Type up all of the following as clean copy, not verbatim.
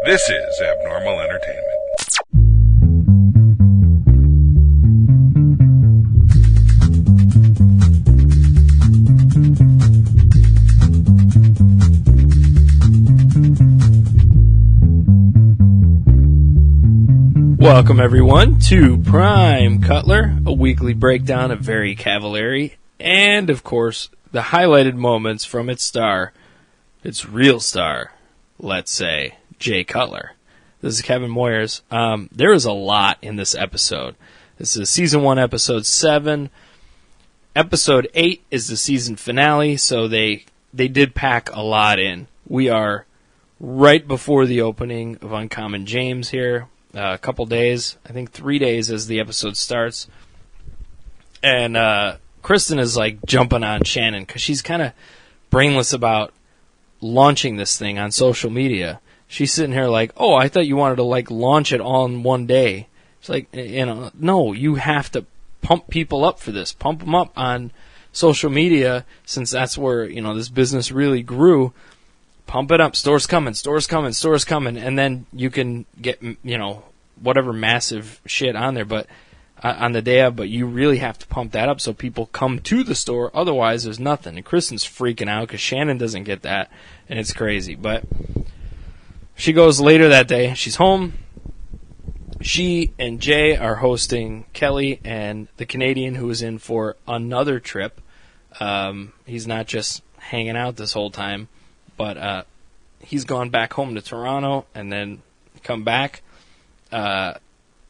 This is Abnormal Entertainment. Welcome, everyone, to Prime Cutler, a weekly breakdown of very Cavalieri, and, of course, the highlighted moments from its star, its real star, let's say, Jay Cutler. This is Kevin Moyers. There is a lot in this episode. This is Season 1, Episode 7. Episode 8 is the season finale, so they did pack a lot in. We are right before the opening of Uncommon James here. A couple days, I think 3 days as the episode starts. And Kristin is like jumping on Shannon because she's kind of brainless about launching this thing on social media. She's sitting here like, oh, I thought you wanted to like launch it all in one day. It's like, no, you have to pump people up for this. Pump them up on social media since that's where, this business really grew. Pump it up. Stores coming. And then you can get, whatever massive shit on there, but on the day of, but you really have to pump that up so people come to the store. Otherwise, there's nothing. And Kristin's freaking out because Shannon doesn't get that, and it's crazy. But she goes later that day. She's home. She and Jay are hosting Kelly and the Canadian who is in for another trip. He's not just hanging out this whole time. But he's gone back home to Toronto and then come back. Jay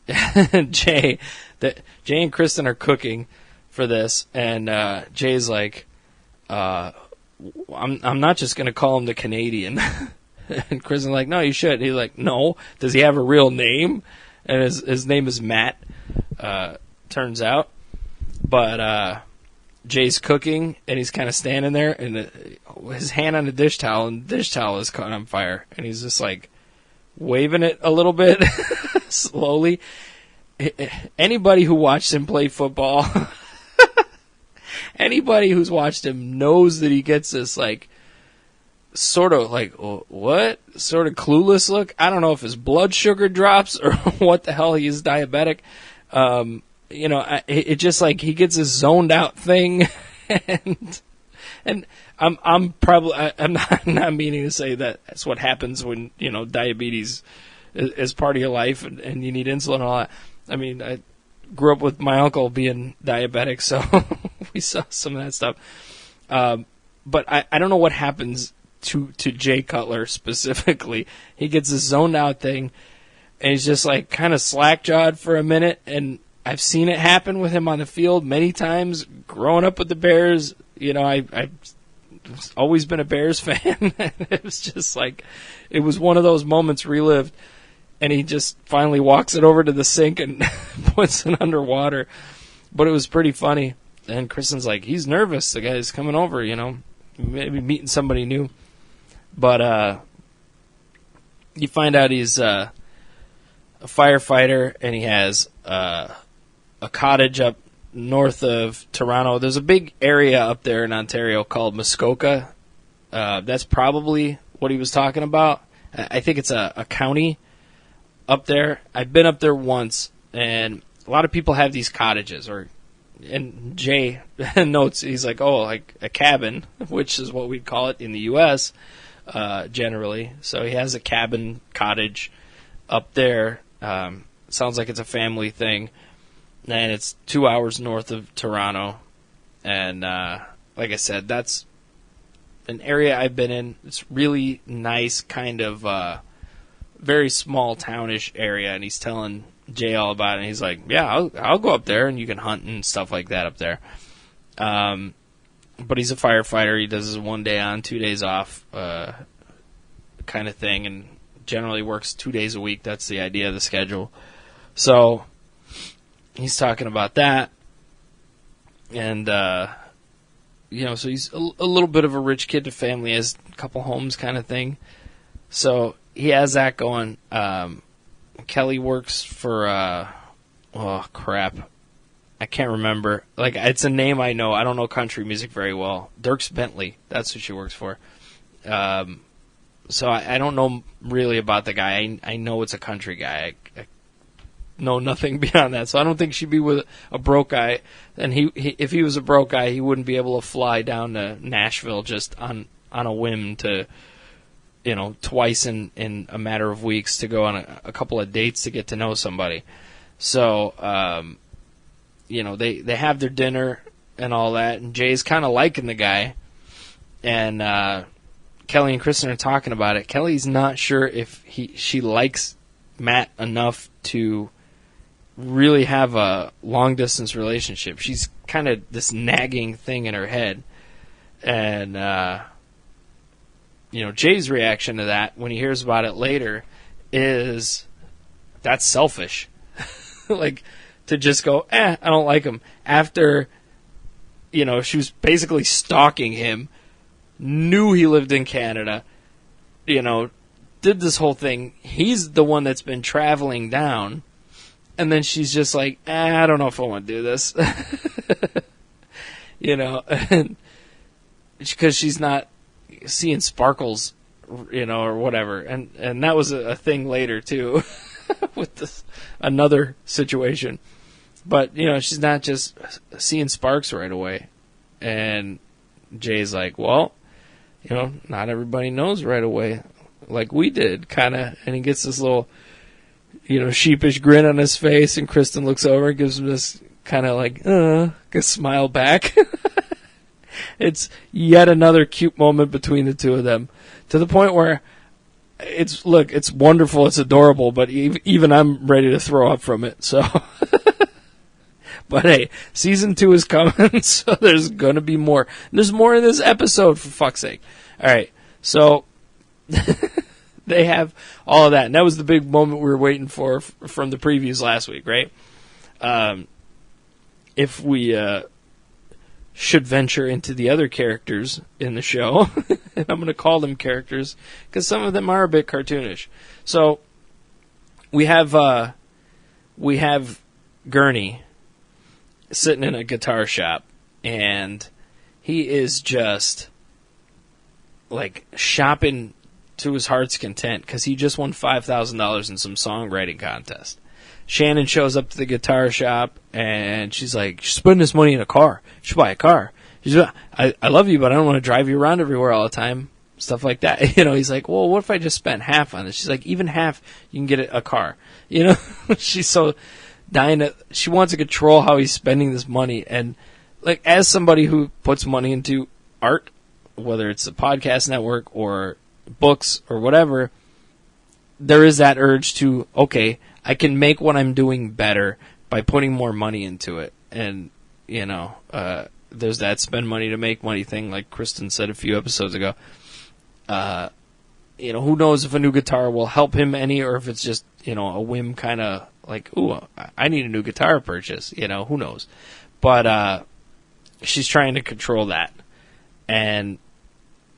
and Kristin are cooking for this, and Jay's like, I'm not just going to call him the Canadian. And Kristin's like, no, you should. He's like, no. Does he have a real name? And his name is Matt, turns out. But Jay's cooking, and he's kind of standing there, and his hand on the dish towel, and the dish towel is caught on fire. And he's just like waving it a little bit slowly. Anybody who watched him play football, anybody who's watched him knows that he gets this like sort of like, what? Sort of clueless look. I don't know if his blood sugar drops or what the hell, he is diabetic. It just like he gets this zoned out thing, and I'm not meaning to say that that's what happens when diabetes is part of your life and you need insulin and all that. I mean, I grew up with my uncle being diabetic, so we saw some of that stuff. But I don't know what happens to Jay Cutler specifically. He gets this zoned out thing, and he's just like kind of slack-jawed for a minute, and I've seen it happen with him on the field many times. Growing up with the Bears, I've always been a Bears fan. It was just like, it was one of those moments relived, and he just finally walks it over to the sink and puts it underwater. But it was pretty funny. And Kristin's like, he's nervous. The guy's coming over, maybe meeting somebody new. But you find out he's a firefighter, and he has a cottage up north of Toronto. There's a big area up there in Ontario called Muskoka. That's probably what he was talking about. I think it's a county up there. I've been up there once, and a lot of people have these cottages. And Jay notes, he's like, oh, like a cabin, which is what we'd call it in the U.S. Generally. So he has a cabin cottage up there. Sounds like it's a family thing. And it's 2 hours north of Toronto. And like I said, that's an area I've been in. It's really nice, kind of very small townish area. And he's telling Jay all about it. And he's like, yeah, I'll go up there, and you can hunt and stuff like that up there. But he's a firefighter. He does his 1 day on, 2 days off kind of thing. And generally works 2 days a week. That's the idea of the schedule. So he's talking about that, and so he's a little bit of a rich kid to family, has a couple homes kind of thing. So he has that going. Kelly works for I can't remember. Like, it's a name I know. I don't know country music very well. Dierks Bentley. That's who she works for. So I don't know really about the guy. I know it's a country guy. I know nothing beyond that. So I don't think she'd be with a broke guy. And he if he was a broke guy, he wouldn't be able to fly down to Nashville just on a whim to, twice in a matter of weeks to go on a couple of dates to get to know somebody. So, they have their dinner and all that, and Jay's kind of liking the guy. And Kelly and Kristin are talking about it. Kelly's not sure if she likes Matt enough to really have a long-distance relationship. She's kind of this nagging thing in her head. And, Jay's reaction to that when he hears about it later is, that's selfish. Like, to just go, I don't like him. After, she was basically stalking him, knew he lived in Canada, did this whole thing. He's the one that's been traveling down. And then she's just like, I don't know if I want to do this. Because she's not seeing sparkles, or whatever. And that was a thing later, too, with another situation. But, she's not just seeing sparks right away. And Jay's like, well, not everybody knows right away, like we did, kind of. And he gets this little, sheepish grin on his face, and Kristin looks over and gives him this kind of like, a smile back. It's yet another cute moment between the two of them, to the point where it's wonderful, it's adorable, but even I'm ready to throw up from it, so. But hey, season 2 is coming, so there's going to be more. There's more in this episode, for fuck's sake. All right, so they have all of that. And that was the big moment we were waiting for from the previews last week, right? If we should venture into the other characters in the show, and I'm going to call them characters because some of them are a bit cartoonish. So we have Gurney sitting in a guitar shop, and he is just like shopping to his heart's content because he just won $5,000 in some songwriting contest. Shannon shows up to the guitar shop, and she's like, "She's spending this money in a car. You should buy a car." She's like, I love you, but I don't want to drive you around everywhere all the time. Stuff like that. He's like, well, what if I just spent half on this? She's like, even half, you can get a car. She's so she wants to control how he's spending this money. And like, as somebody who puts money into art, whether it's a podcast network or books or whatever, there is that urge to, okay, I can make what I'm doing better by putting more money into it. And, there's that spend money to make money thing, like Kristin said a few episodes ago. Who knows if a new guitar will help him any, or if it's just, a whim kind of like, ooh, I need a new guitar purchase, who knows. But she's trying to control that. And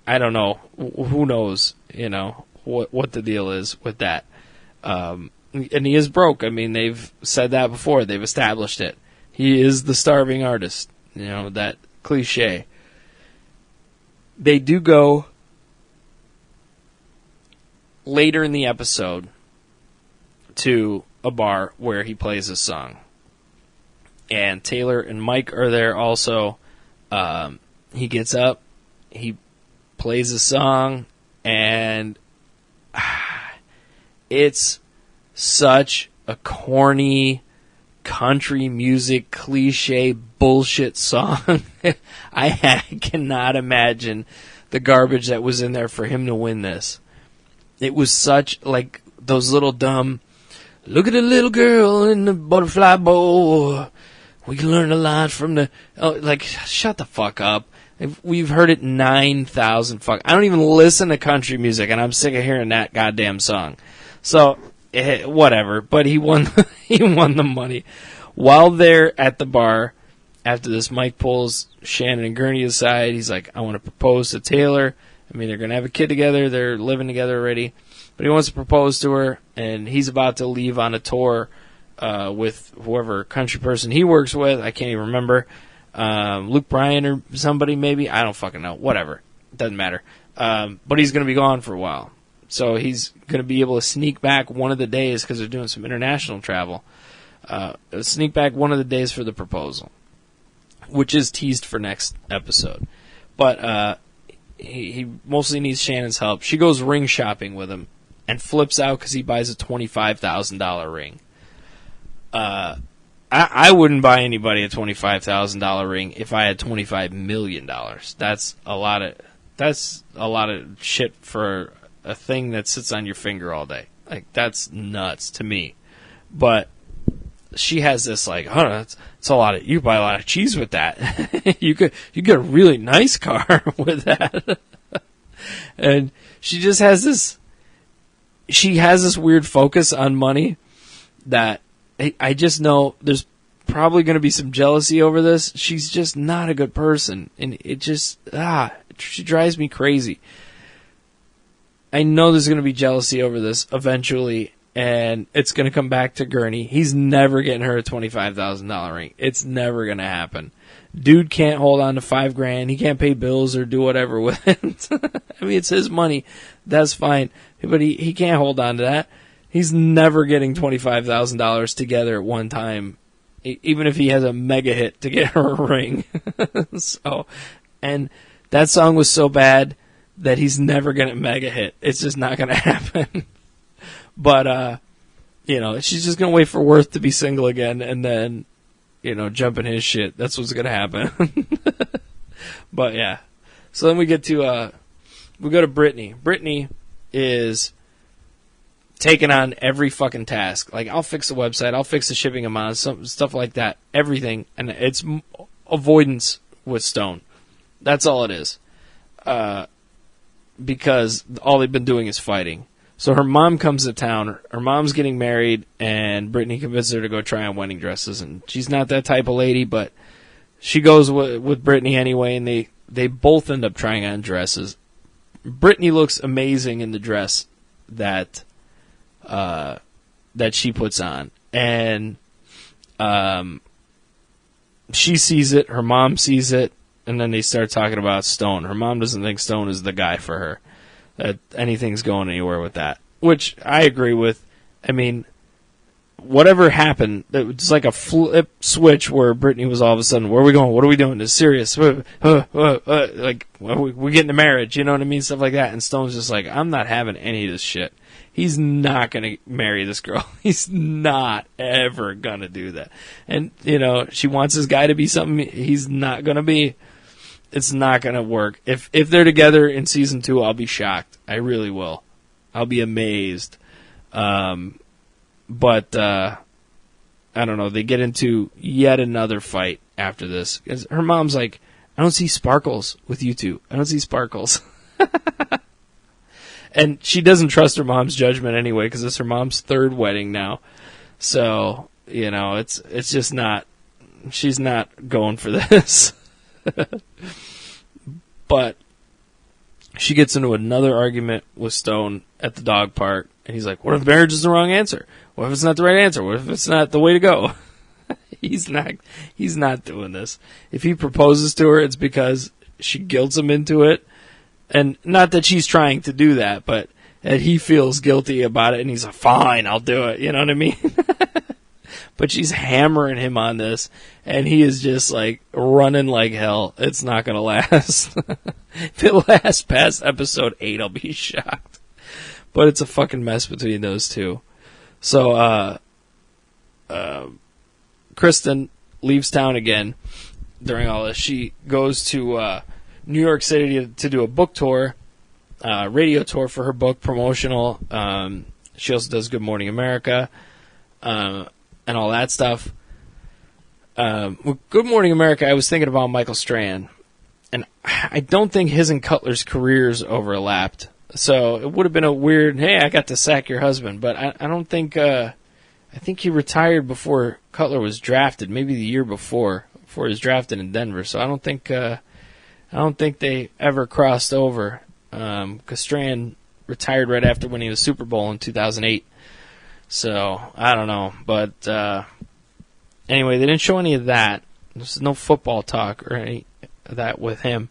I don't know, who knows, what the deal is with that. And he is broke. I mean, they've said that before. They've established it. He is the starving artist, that cliche. They do go later in the episode to a bar where he plays a song. And Taylor and Mike are there also. He gets up, he plays a song, and it's such a corny country music cliche bullshit song. I cannot imagine the garbage that was in there for him to win this. It was such, like, those little dumb, look at the little girl in the butterfly bowl. We can learn a lot from the, shut the fuck up. We've heard it 9,000 fuck. I don't even listen to country music, and I'm sick of hearing that goddamn song. So, whatever. But he won the money. While they're at the bar, after this, Mike pulls Shannon and Gurney aside. He's like, I want to propose to Taylor. I mean, they're going to have a kid together. They're living together already. But he wants to propose to her, and he's about to leave on a tour with whoever country person he works with. I can't even remember. Luke Bryan or somebody maybe. I don't fucking know. Whatever. Doesn't matter. But he's going to be gone for a while. So he's going to be able to sneak back one of the days because they're doing some international travel. Sneak back one of the days for the proposal, which is teased for next episode. But he mostly needs Shannon's help. She goes ring shopping with him and flips out because he buys a $25,000 ring. I wouldn't buy anybody a $25,000 ring if I had $25 million. That's a lot of shit for a thing that sits on your finger all day. Like, that's nuts to me. But she has this like, oh, that's a lot of, you buy a lot of cheese with that. you get a really nice car with that. And she just has this weird focus on money that I just know there's probably going to be some jealousy over this. She's just not a good person. And it just, she drives me crazy. I know there's going to be jealousy over this eventually, and it's going to come back to Gurney. He's never getting her a $25,000 ring. It's never going to happen. Dude can't hold on to $5,000. He can't pay bills or do whatever with it. I mean, it's his money. That's fine. But he can't hold on to that. He's never getting $25,000 together at one time, even if he has a mega hit to get her a ring. So, and that song was so bad that he's never going to mega hit. It's just not going to happen. But, she's just going to wait for Worth to be single again and then, jump in his shit. That's what's going to happen. But, yeah. So then we get to, we go to Brittainy. Brittainy is taking on every fucking task. Like, I'll fix the website. I'll fix the shipping amount, stuff like that. Everything. And it's avoidance with Stone. That's all it is. Because all they've been doing is fighting. So her mom comes to town. Her mom's getting married, and Brittainy convinces her to go try on wedding dresses. And she's not that type of lady, but she goes with Brittainy anyway, and they both end up trying on dresses. Brittainy looks amazing in the dress that she puts on. And she sees it, her mom sees it, and then they start talking about Stone. Her mom doesn't think Stone is the guy for her, that anything's going anywhere with that, which I agree with. I mean, whatever happened, it's like a flip switch where Brittainy was all of a sudden, where are we going? What are we doing? This is serious. Like, we're getting to marriage, you know what I mean? Stuff like that. And Stone's just like, I'm not having any of this shit. He's not going to marry this girl. He's not ever going to do that. And, she wants this guy to be something he's not going to be. It's not going to work. If they're together in season 2, I'll be shocked. I really will. I'll be amazed. But I don't know. They get into yet another fight after this. 'Cause her mom's like, I don't see sparkles with you two. I don't see sparkles. And she doesn't trust her mom's judgment anyway because it's her mom's 3rd wedding now. So, it's just not, she's not going for this. But she gets into another argument with Stone at the dog park, and he's like, what if marriage is the wrong answer? What if it's not the right answer? What if it's not the way to go? He's not doing this. If he proposes to her, it's because she guilts him into it. And not that she's trying to do that, but that he feels guilty about it, and he's like, fine, I'll do it. You know what I mean? But she's hammering him on this, and he is just, like, running like hell. It's not going to last. If it lasts past episode 8, I'll be shocked. But it's a fucking mess between those two. So, Kristin leaves town again during all this. She goes to New York City to do a book tour, radio tour for her book, promotional. She also does Good Morning America. And all that stuff. With Good Morning America, I was thinking about Michael Strahan. And I don't think his and Cutler's careers overlapped. So it would have been a weird, hey, I got to sack your husband. But I don't think, I think he retired before Cutler was drafted. Maybe the year before he was drafted in Denver. So I don't think they ever crossed over. Because Strahan retired right after winning the Super Bowl in 2008. So, I don't know. But, anyway, they didn't show any of that. There's no football talk or any of that with him.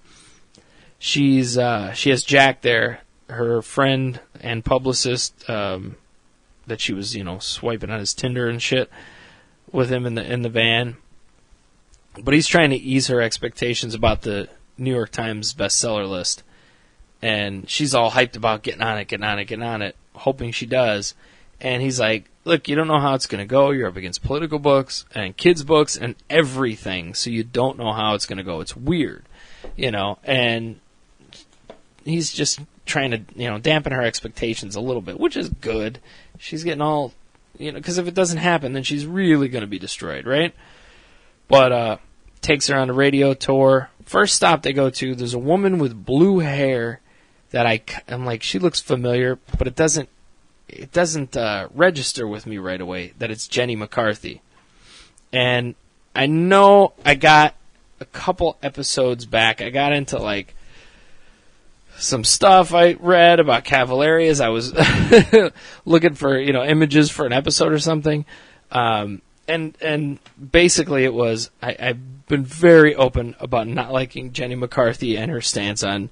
She has Jack there, her friend and publicist that she was, swiping on his Tinder and shit with him in the van. But he's trying to ease her expectations about the New York Times bestseller list. And she's all hyped about getting on it, hoping she does. And he's like, look, you don't know how it's going to go. You're up against political books and kids' books and everything, so you don't know how it's going to go. It's weird, and he's just trying to, dampen her expectations a little bit, which is good. She's getting all, because if it doesn't happen, then she's really going to be destroyed, right? But takes her on a radio tour. First stop they go to, there's a woman with blue hair that I'm like, she looks familiar, but it doesn't register with me right away that it's Jenny McCarthy. And I know I got a couple episodes back, I got into like some stuff I read about Cavallari as I was looking for, images for an episode or something. And basically it was, I've been very open about not liking Jenny McCarthy and her stance on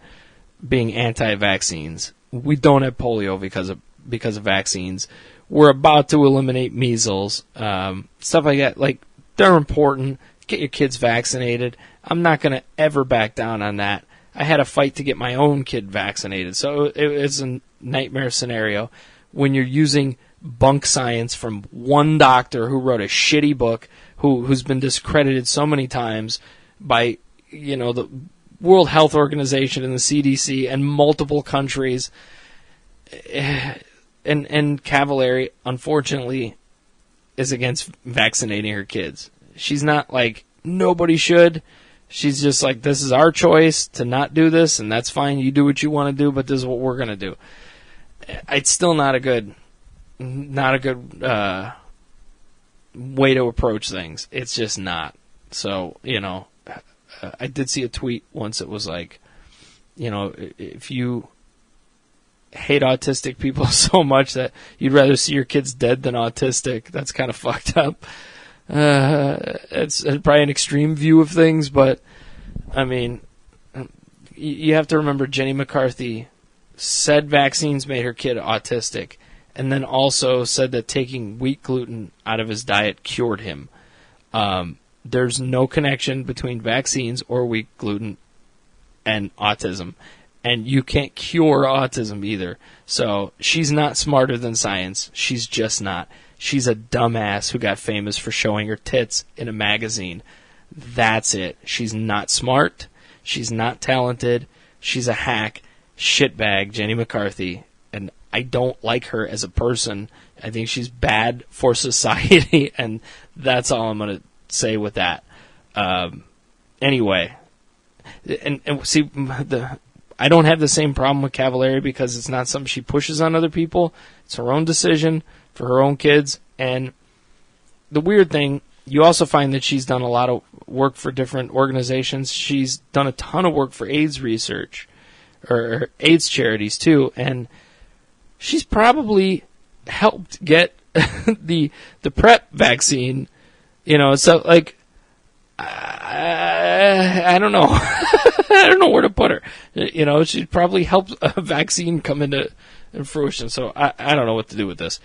being anti-vaccines. We don't have polio because of vaccines. We're about to eliminate measles. Stuff like that. Like, they're important. Get your kids vaccinated. I'm not going to ever back down on that. I had a fight to get my own kid vaccinated. So it's a nightmare scenario when you're using bunk science from one doctor who wrote a shitty book, who's been discredited so many times by, the World Health Organization and the CDC and multiple countries. And Cavallari, unfortunately, is against vaccinating her kids. She's not like, nobody should. She's just like, this is our choice to not do this, and that's fine. You do what you want to do, but this is what we're going to do. It's still not a good way to approach things. It's just not. So, I did see a tweet once. It was like, if you hate autistic people so much that you'd rather see your kids dead than autistic, that's kind of fucked up. It's probably an extreme view of things, but I mean, you have to remember Jenny McCarthy said vaccines made her kid autistic, and then also said that taking wheat gluten out of his diet cured him. There's no connection between vaccines or wheat gluten and autism. And you can't cure autism either. So she's not smarter than science. She's just not. She's a dumbass who got famous for showing her tits in a magazine. That's it. She's not smart. She's not talented. She's a hack. Shitbag, Jenny McCarthy. And I don't like her as a person. I think she's bad for society. And that's all I'm going to say with that. Anyway. And see, I don't have the same problem with Cavallari because it's not something she pushes on other people. It's her own decision for her own kids. And the weird thing, you also find that she's done a lot of work for different organizations. She's done a ton of work for AIDS research, or AIDS charities too. And she's probably helped get the PrEP vaccine, so like, I don't know. I don't know where to put her. She'd probably helped a vaccine come into fruition. So I don't know what to do with this.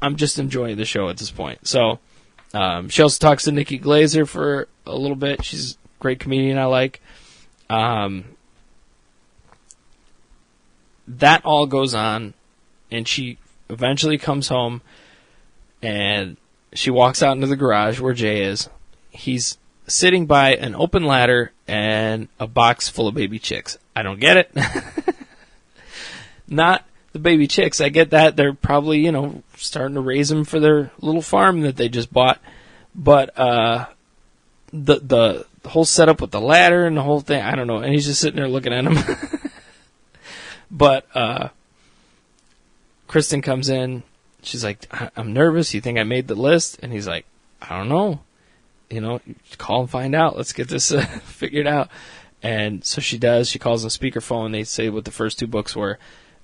I'm just enjoying the show at this point. So she also talks to Nikki Glaser for a little bit. She's a great comedian I like. That all goes on, and she eventually comes home, and she walks out into the garage where Jay is. He's sitting by an open ladder and a box full of baby chicks. I don't get it. Not the baby chicks. I get that. They're probably, starting to raise them for their little farm that they just bought. But the whole setup with the ladder and the whole thing, I don't know. And he's just sitting there looking at him. But Kristin comes in. She's like, I'm nervous. You think I made the list? And he's like, I don't know. Call and find out. Let's get this figured out. And so she does. She calls on speakerphone. They say what the first two books were.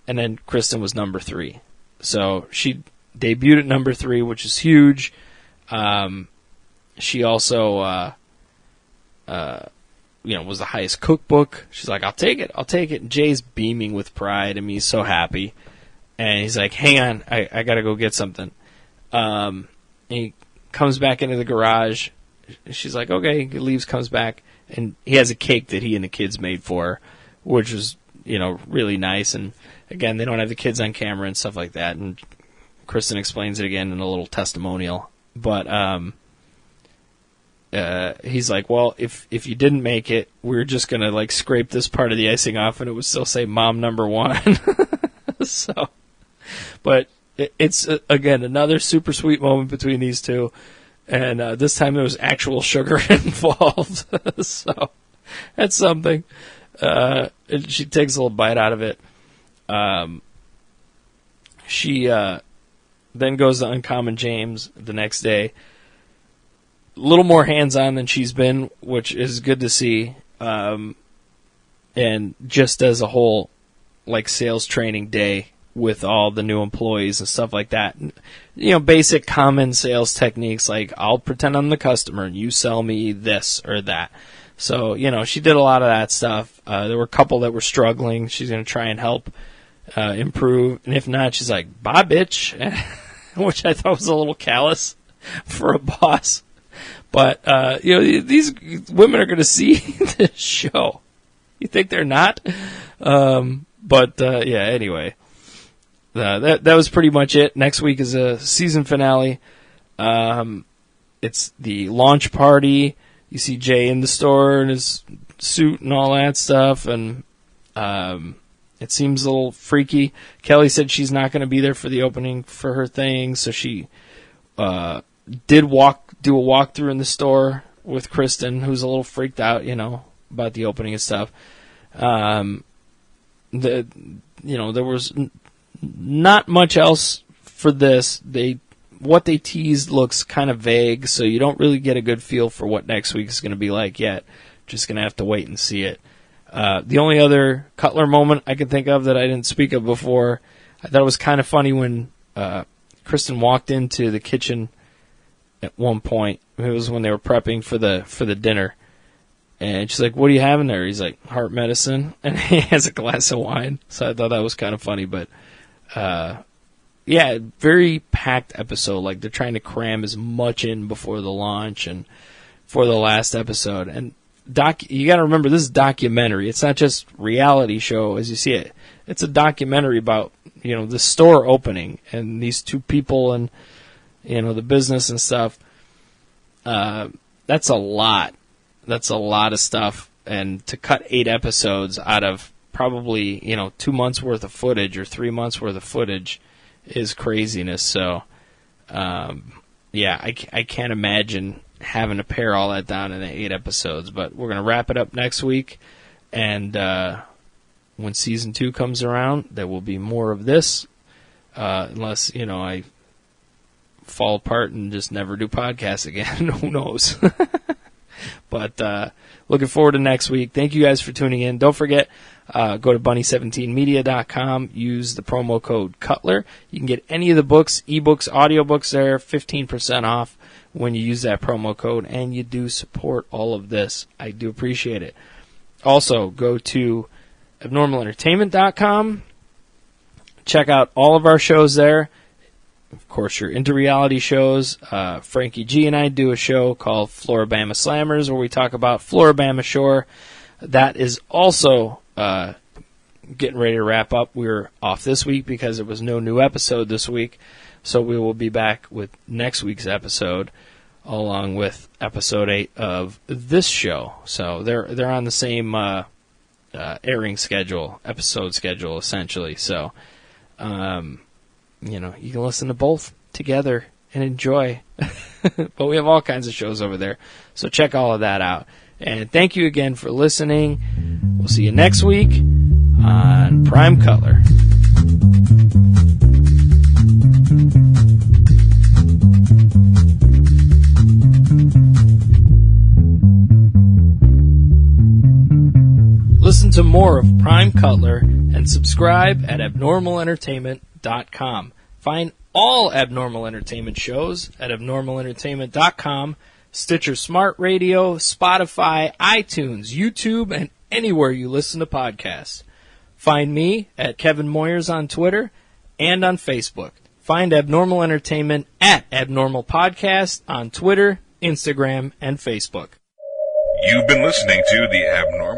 And then Kristin was number 3. So she debuted at number 3, which is huge. She also was the highest cookbook. She's like, I'll take it. And Jay's beaming with pride. I mean, he's so happy. And he's like, hang on, I got to go get something. And he comes back into the garage. She's like, okay. He leaves, comes back, and he has a cake that he and the kids made for her, which was, really nice. And again, they don't have the kids on camera and stuff like that. And Kristin explains it again in a little testimonial. But he's like, well, if you didn't make it, we're just going to like scrape this part of the icing off and it would still say mom number 1. So, but it's, again, another super sweet moment between these two. And this time there was actual sugar involved. So that's something. She takes a little bite out of it. She then goes to Uncommon James the next day. A little more hands-on than she's been, which is good to see. And just as a whole, like, sales training day with all the new employees and stuff like that. Basic common sales techniques like, I'll pretend I'm the customer and you sell me this or that. So, she did a lot of that stuff. There were a couple that were struggling. She's going to try and help improve. And if not, she's like, bye, bitch. Which I thought was a little callous for a boss. But, these women are going to see this show. You think they're not? Anyway. That was pretty much it. Next week is a season finale. It's the launch party. You see Jay in the store in his suit and all that stuff, and it seems a little freaky. Kelly said she's not going to be there for the opening for her thing, so she did do a walkthrough in the store with Kristin, who's a little freaked out, about the opening and stuff. There was not much else for this. What they teased looks kind of vague, so you don't really get a good feel for what next week is going to be like yet. Just going to have to wait and see it. The only other Cutler moment I can think of that I didn't speak of before, I thought it was kind of funny when Kristin walked into the kitchen at one point. It was when they were prepping for the dinner. And she's like, what are you having there? He's like, heart medicine. And he has a glass of wine. So I thought that was kind of funny. But, very packed episode. Like, they're trying to cram as much in before the launch and for the last episode. And you got to remember, this is documentary. It's not just reality show as you see it. It's a documentary about, the store opening and these two people and, the business and stuff. That's a lot. That's a lot of stuff. And to cut 8 episodes out of probably, 2 months worth of footage or 3 months worth of footage is craziness. So, I can't imagine having to pare all that down in 8 episodes. But we're going to wrap it up next week. And when season 2 comes around, there will be more of this. Unless, I fall apart and just never do podcasts again. Who knows? But looking forward to next week. Thank you guys for tuning in. Don't forget, go to bunny17media.com. Use the promo code Cutler. You can get any of the books, ebooks, audiobooks there, 15% off when you use that promo code. And you do support all of this. I do appreciate it. Also, go to abnormalentertainment.com. Check out all of our shows there. Of course, you're into reality shows. Frankie G and I do a show called Floribama Slammers where we talk about Floribama Shore. That is also getting ready to wrap up. We're off this week because there was no new episode this week. So we will be back with next week's episode along with episode 8 of this show. So they're on the same airing schedule, episode schedule, essentially. So, you can listen to both together and enjoy. But we have all kinds of shows over there. So check all of that out. And thank you again for listening. We'll see you next week on Prime Cutler. Listen to more of Prime Cutler and subscribe at abnormalentertainment.com. Find all Abnormal Entertainment shows at abnormalentertainment.com Stitcher Smart Radio, Spotify, iTunes, YouTube, and anywhere you listen to podcasts. Find me at Kevin Moyers on Twitter and on Facebook. Find Abnormal Entertainment at Abnormal Podcast on Twitter, Instagram, and Facebook. You've been listening to the Abnormal